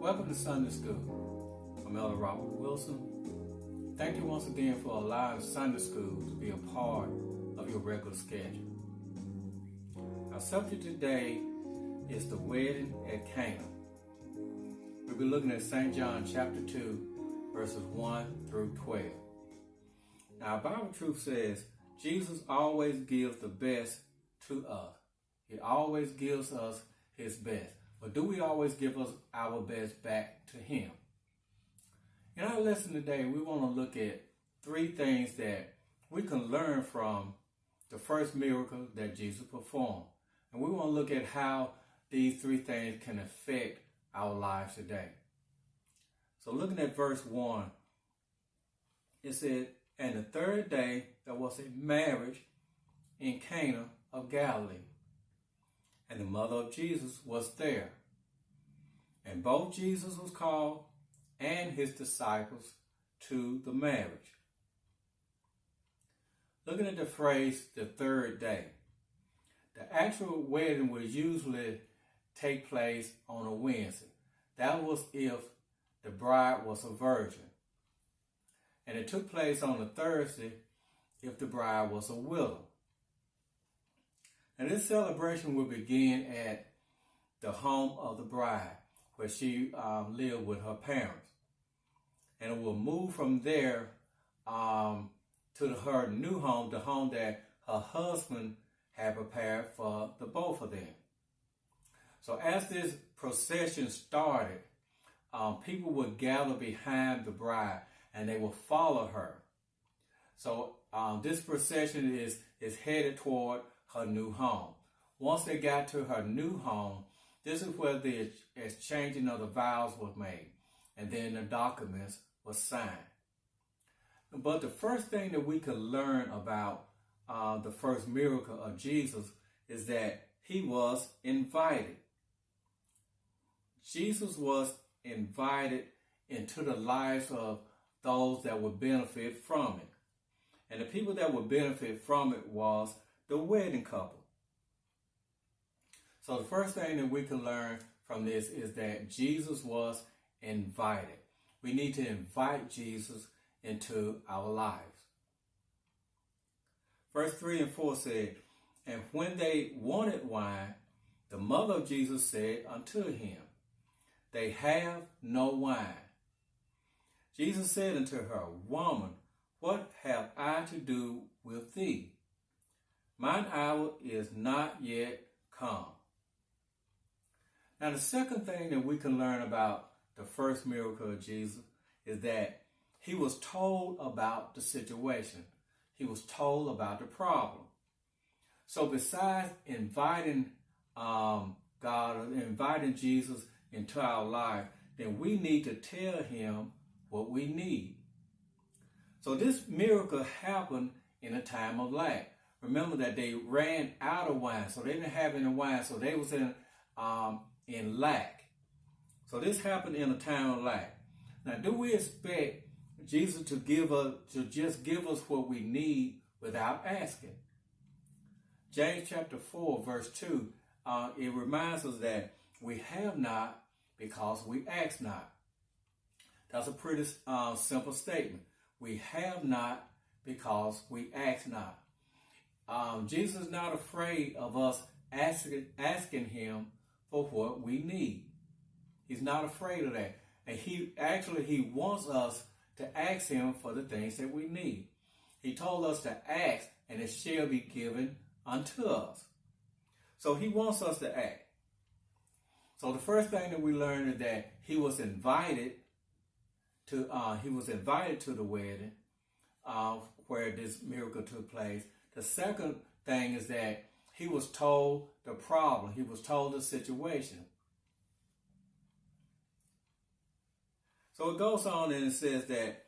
Welcome to Sunday School. I'm Elder Robert Wilson. Thank you once again for allowing Sunday School to be a part of your regular schedule. Our subject today is the Wedding at Cana. We'll be looking at St. John chapter 2, verses 1 through 12. Now, our Bible truth says Jesus always gives the best to us. He always gives us his best. But do we always give us our best back to him? In our lesson today, we want to look at three things that we can learn from the first miracle that Jesus performed. And we want to look at how these three things can affect our lives today. So looking at verse 1, it said, "And the third day there was a marriage in Cana of Galilee. And the mother of Jesus was there. And both Jesus was called and his disciples to the marriage." Looking at the phrase, the third day. The actual wedding would usually take place on a Wednesday. That was if the bride was a virgin. And it took place on a Thursday if the bride was a widow. And this celebration will begin at the home of the bride, where she lived with her parents. And it will move from there to her new home, the home that her husband had prepared for the both of them. So as this procession started, people would gather behind the bride and they will follow her. So this procession is headed toward her new home. Once they got to her new home, this is where the exchanging of the vows was made, and then the documents were signed. But the first thing that we could learn about the first miracle of Jesus is that he was invited. Jesus was invited into the lives of those that would benefit from it. And the people that would benefit from it was the wedding couple. So the first thing that we can learn from this is that Jesus was invited. We need to invite Jesus into our lives. Verse 3 and 4 said, "And when they wanted wine, the mother of Jesus said unto him, They have no wine. Jesus said unto her, Woman, what have I to do with thee? Mine hour is not yet come." Now, the second thing that we can learn about the first miracle of Jesus is that he was told about the situation. He was told about the problem. So besides inviting God or inviting Jesus into our life, then we need to tell him what we need. So this miracle happened in a time of lack. Remember that they ran out of wine, so they didn't have any wine, so they was in lack. So this happened in a time of lack. Now, do we expect Jesus to just give us what we need without asking? James chapter 4, verse 2, it reminds us that we have not because we ask not. That's a pretty simple statement. We have not because we ask not. Jesus is not afraid of us asking him for what we need. He's not afraid of that. And he wants us to ask him for the things that we need. He told us to ask and it shall be given unto us. So he wants us to act. So the first thing that we learned is that he was invited to the wedding where this miracle took place. The second thing is that he was told the problem. He was told the situation. So it goes on and it says that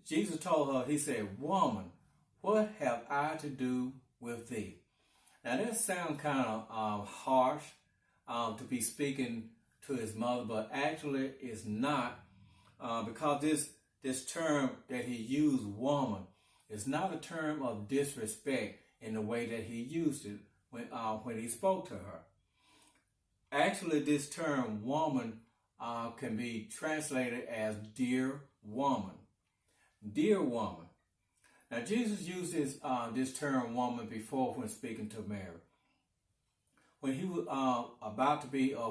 Jesus told her, he said, "Woman, what have I to do with thee?" Now that sounds kind of harsh to be speaking to his mother, but actually it's not because this term that he used, woman, is not a term of disrespect in the way that he used it when he spoke to her. Actually, this term woman can be translated as dear woman. Dear woman. Now, Jesus used this term woman before when speaking to Mary. When he was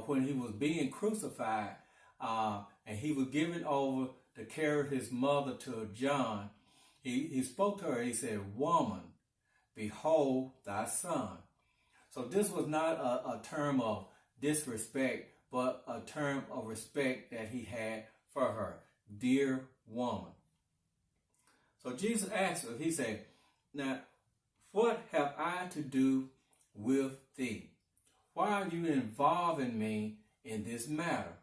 when he was being crucified, and he was given over to carry his mother to John, he spoke to her. He said, "Woman, behold thy son." So this was not a term of disrespect, but a term of respect that he had for her. Dear woman. So Jesus asked her, he said, "Now, what have I to do with thee? Why are you involving me in this matter?"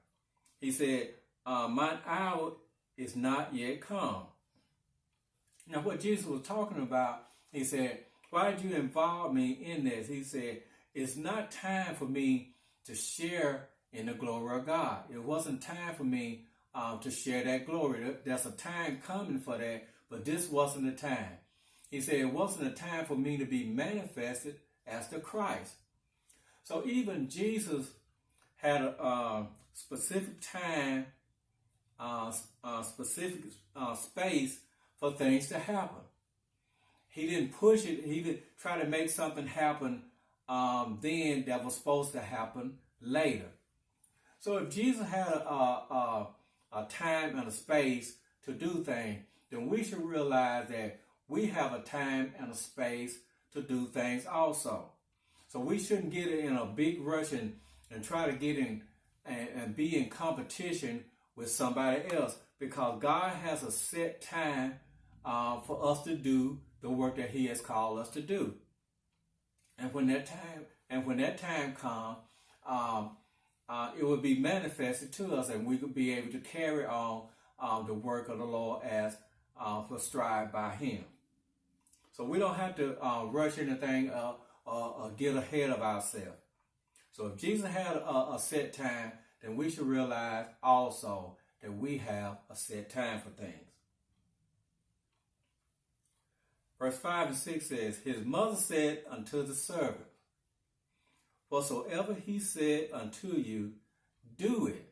He said, "Mine hour is not yet come." Now, what Jesus was talking about, he said, "Why did you involve me in this?" He said, "It's not time for me to share in the glory of God. It wasn't time for me to share that glory. There's a time coming for that, but this wasn't the time." He said, "It wasn't a time for me to be manifested as the Christ." So even Jesus had a specific time, specific space for things to happen. He didn't push it. He didn't try to make something happen then that was supposed to happen later. So if Jesus had a time and a space to do things, then we should realize that we have a time and a space to do things also. So we shouldn't get in a big rush and try to get in and be in competition with somebody else, because God has a set time for us to do the work that He has called us to do. And when that time comes, it will be manifested to us, and we could be able to carry on the work of the Lord as prescribed by Him. So we don't have to rush anything or get ahead of ourselves. So if Jesus had a set time, then we should realize also that we have a set time for things. Verse 5 and 6 says, "His mother said unto the servant, Whatsoever he said unto you, do it."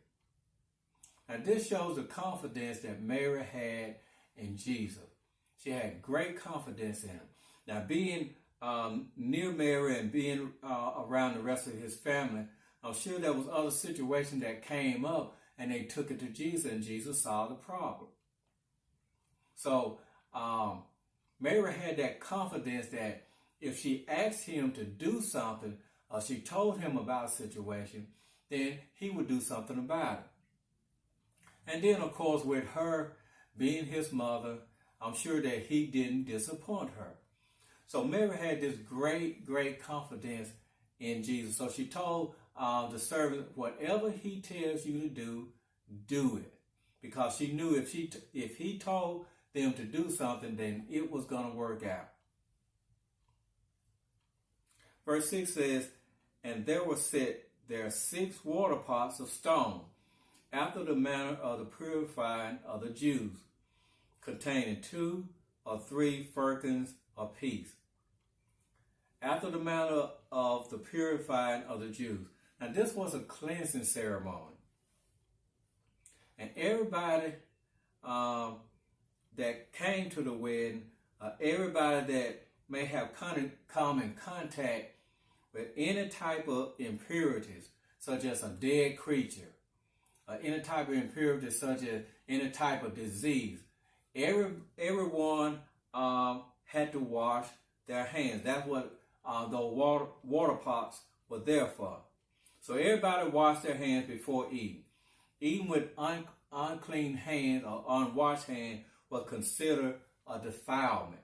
And this shows the confidence that Mary had in Jesus. She had great confidence in him. Now, being near Mary and being around the rest of his family, I'm sure there was other situations that came up and they took it to Jesus, and Jesus solved the problem. So Mary had that confidence that if she asked him to do something, or she told him about a situation, then he would do something about it. And then, of course, with her being his mother, I'm sure that he didn't disappoint her. So Mary had this great, great confidence in Jesus. So she told the servant, whatever he tells you to do it. Because she knew if he told them to do something, then it was going to work out. Verse 6 says, "And there were set there 6 water pots of stone, after the manner of the purifying of the Jews, containing 2 or 3 firkins apiece." After the manner of the purifying of the Jews. Now this was a cleansing ceremony. And everybody that came to the wedding, everybody that may have come in contact with any type of impurities, such as a dead creature, any type of impurities such as any type of disease, everyone had to wash their hands. That's what the water pots were there for. So everybody washed their hands before eating. Eating with unclean hands or unwashed hands was considered a defilement.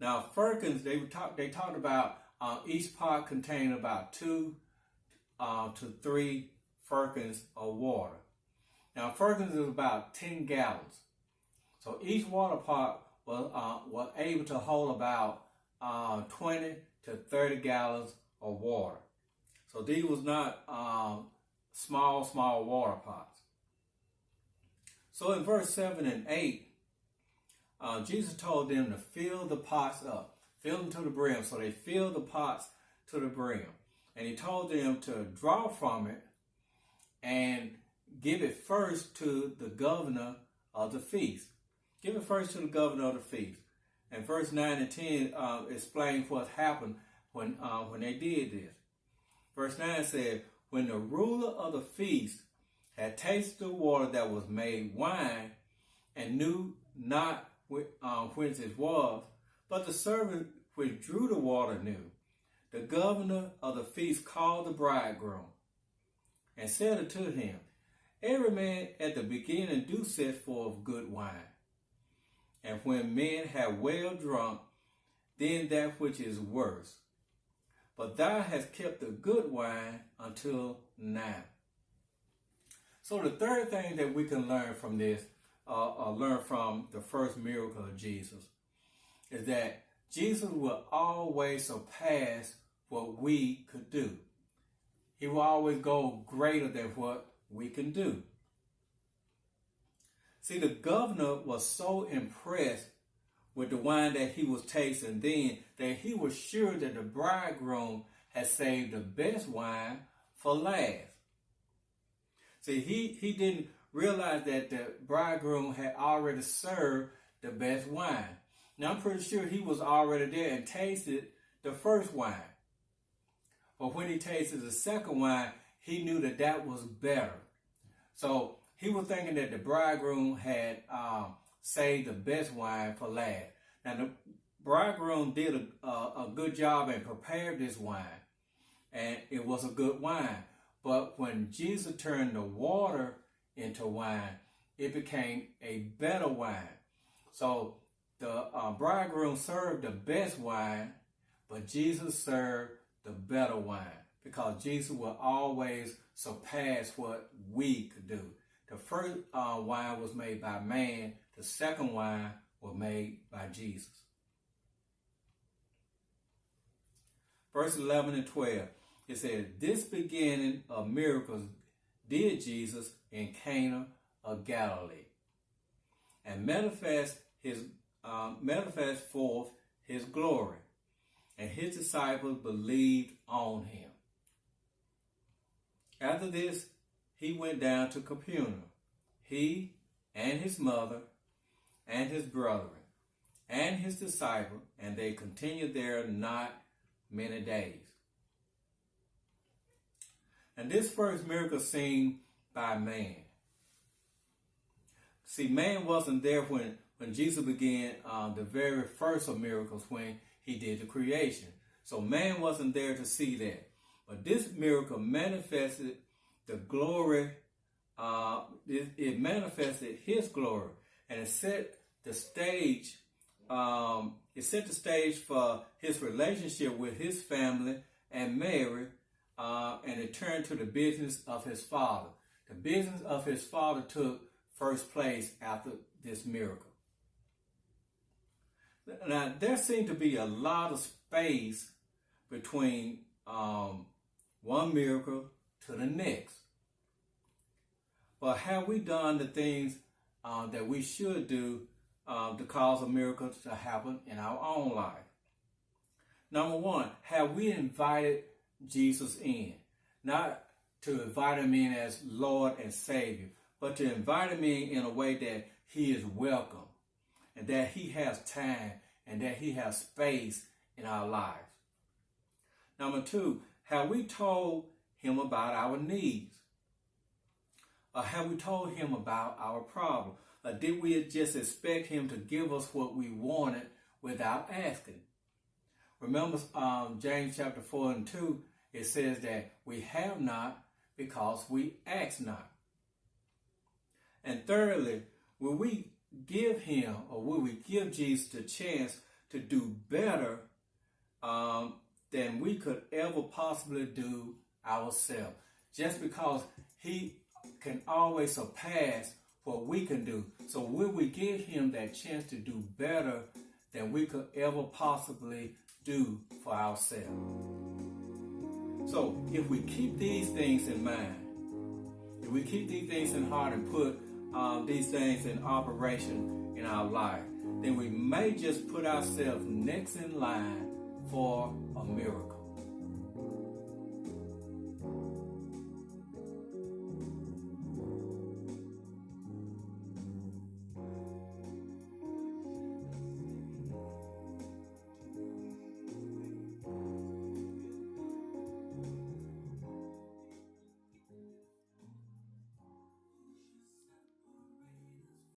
Now, firkins, they talked about each pot contained about 2 to 3 firkins of water. Now, firkins is about 10 gallons. So each water pot was able to hold about 20 to 30 gallons of water. So these was not small water pots. So in verse 7 and 8, Jesus told them to fill the pots up, fill them to the brim. So they filled the pots to the brim. And he told them to draw from it and give it first to the governor of the feast. Give it first to the governor of the feast. And verse 9 and 10 explains what happened when they did this. Verse 9 said, when the ruler of the feast had tasted the water that was made wine, and knew not whence it was, but the servant which drew the water knew, the governor of the feast called the bridegroom, and said unto him, every man at the beginning do set forth good wine, and when men have well drunk, then that which is worse. But thou hast kept the good wine until now. So the third thing that we can learn from this, learn from the first miracle of Jesus, is that Jesus will always surpass what we could do. He will always go greater than what we can do. See, the governor was so impressed with the wine that he was tasting then that he was sure that the bridegroom had saved the best wine for last. See, he didn't realize that the bridegroom had already served the best wine. Now, I'm pretty sure he was already there and tasted the first wine. But when he tasted the second wine, he knew that that was better. So he was thinking that the bridegroom had saved the best wine for last. Now, the bridegroom did a good job and prepared this wine, and it was a good wine. But when Jesus turned the water into wine, it became a better wine. So the bridegroom served the best wine, but Jesus served the better wine, because Jesus will always surpass what we could do. The first wine was made by man. The second wine was made by Jesus. Verse 11 and 12, it says, this beginning of miracles did Jesus in Cana of Galilee, and manifest forth his glory, and his disciples believed on him. After this, he went down to Capernaum, he and his mother and his brethren and his disciples, and they continued there not many days. And this first miracle seen by man. See, man wasn't there when Jesus began the very first of miracles, when he did the creation. So man wasn't there to see that. But this miracle manifested the glory. It manifested his glory, and it set the stage. It set the stage for his relationship with his family and Mary, and it turned to the business of his Father. The business of his Father took first place after this miracle. Now, there seemed to be a lot of space between one miracle to the next. But have we done the things that we should do to cause a miracle to happen in our own life? Number one, have we invited Jesus in? Not to invite him in as Lord and Savior, but to invite him in a way that he is welcome, and that he has time, and that he has space in our lives. Number two, have we told him about our needs? Or have we told him about our problem? Or did we just expect him to give us what we wanted without asking? Remember James chapter 4 and 2, it says that we have not because we ask not. And thirdly, will we give him, or will we give Jesus the chance to do better than we could ever possibly do ourselves? Just because he can always surpass what we can do. So will we give him that chance to do better than we could ever possibly do for ourselves? So if we keep these things in mind, if we keep these things in heart and put these things in operation in our life, then we may just put ourselves next in line for a miracle.